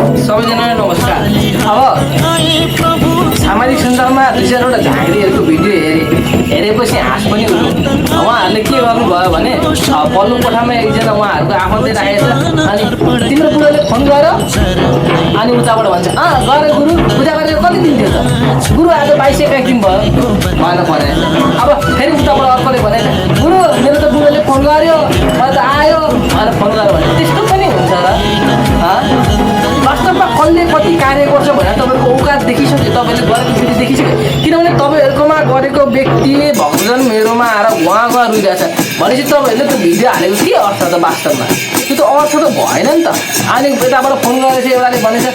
सबैजनालाई नमस्कार। अब सामाजिक सञ्जालमा 2-4वटा झाँक्रीहरूको भिडियो हेरेपछि हाँस पनि उठ्यो। उहाँहरूले के गर्नुभयो भने पल्लो कोठामा एकजना उहाँहरूको आफन्तै राखेको छ। अनि तिम्रो बुढोले फोन गर अनि उताबाट भन्छ गरे गुरु पूजा गरेर कति दिन थियो त गुरु आज 22-21 दिन भयो भन भने। अब फेरि उताबाट अर्कोले भने गुरु मेरो त बुढोले फोन गर्यो मलाई त आयो भनेर फोन गर्यो भने त्यस्तो पनि हुन्छ र? वास्तवमा कसले कति कार्य गर्छ भनेर तपाईँको औकात देखिसक्यो, तपाईँले गरेको विधि देखिसक्यो। किनभने तपाईँहरूकोमा गरेको व्यक्ति भक्तजन मेरोमा आएर उहाँ गएर रुइरहेछ भनेपछि तपाईँहरूले त भिडियो हालेको के अर्थ त? वास्तवमा त्यो त अर्थ त भएन नि त। अनि यताबाट फोन गरेर चाहिँ एउटाले भनेछ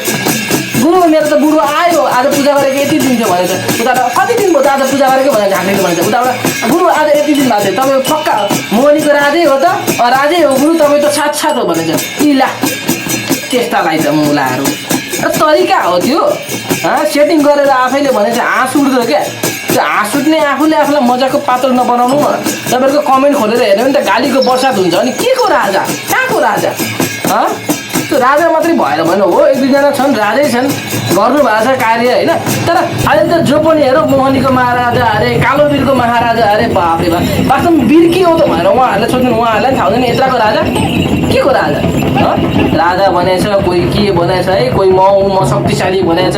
गुरु मेरो त बुढो आयो आज पूजा गरेको यति दिन थियो भनेछ। उताबाट कति दिन भयो त आज पूजा गरेको भनेर झाँक्रीले भनेछ। उताबाट गुरु आज यति दिन भएको थियो तपाईँ पक्का मोहनीको राजै हो त? राजै हो गुरु तपाईँ त साथ हो भनेछ। इला त्यस्तालाई त मुलाहरू र तरिका हो त्यो। सेटिङ गरेर आफैले भनेछ हाँस उठ्दो क्या। त्यो हाँस उठ्ने आफूले आफूलाई मजाको पात्र नबनाउनु न। तपाईँहरूको कमेन्ट खोलेर हेर्यो भने त गालीको बर्सात हुन्छ। अनि के को राजा कहाँको राजा? त्यो राजा मात्रै भएर भएन हो, 1-2जना छन् राजै छन् गर्नुभएको छ कार्य होइन। तर अहिले त जो पनि हेरौँ मोहनीको महाराजा अरे कालो वीरको महाराजा अरे बापरे बाप। वास्तवमा वीर के हो त भनेर उहाँहरूलाई सोध्नु, उहाँहरूलाई पनि थाहा हुँदैन यत्राको राजा के को राजा? राजा भनेछ कोही के भनेछ है, कोही म शक्तिशाली भनेछ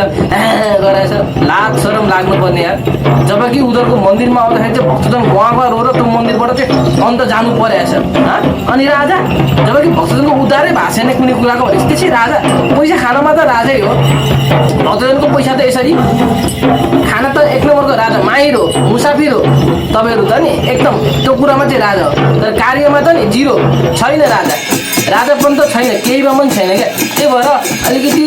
गराएछ। लाज शरम लाग्नुपर्ने यार। जबकि उनीहरूको मन्दिरमा आउँदाखेरि चाहिँ भक्तजन उहाँ गएर रो र त्यो मन्दिरबाट चाहिँ अन्त जानु परेछ। अनि राजा जबकि भक्तजनको उद्धारै भएको छैन कुनै कुराको भनेपछि त्यसै राजा? पैसा खानमा त राजै हो। भक्तजनको पैसा त यसरी खाना त 1 नम्बरको राजा माहिर हो, मुसाफिर हो तपाईँहरू त नि एकदम त्यो कुरामा चाहिँ राजा हो। तर कार्यमा त नि जिरो छैन राजा। राजा पनि त छैन, केहीमा पनि छैन क्या। त्यही भएर अलिकति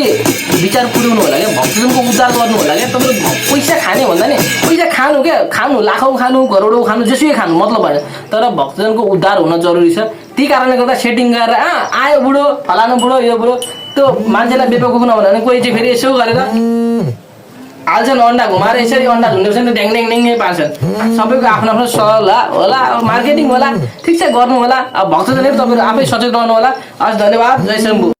विचार पुर्याउनु होला क्या, भक्तजनको उद्धार गर्नु होला क्या। तपाईँले पैसा खाने भन्दा नि पैसा खानु क्या, खानु लाखौँ खानु करोडौँ खानु जेसुकै खानु मतलब भएन, तर भक्तजनको उद्धार हुन जरुरी छ। त्यही कारणले गर्दा सेटिङ गरेर आयो बुढो फलानु बुढो यो बुढो त्यो मान्छेलाई बेपकुफ नभन्यो भने कोही चाहिँ फेरि यसो गरेर हाल्छन् अन्डा घुमाएर यसरी अन्डा झुन्ड्याउँछन् त ड्याङ ड्याङ ड्याङ पार्छन्। सबैको आफ्नो आफ्नो सल्लाह होला, मार्केटिङ होला, ठिक छ गर्नु होला। अब भक्तजनहरू तपाईँहरू आफै सचेत रहनु होला। हस् धन्यवाद, जय शम्भू।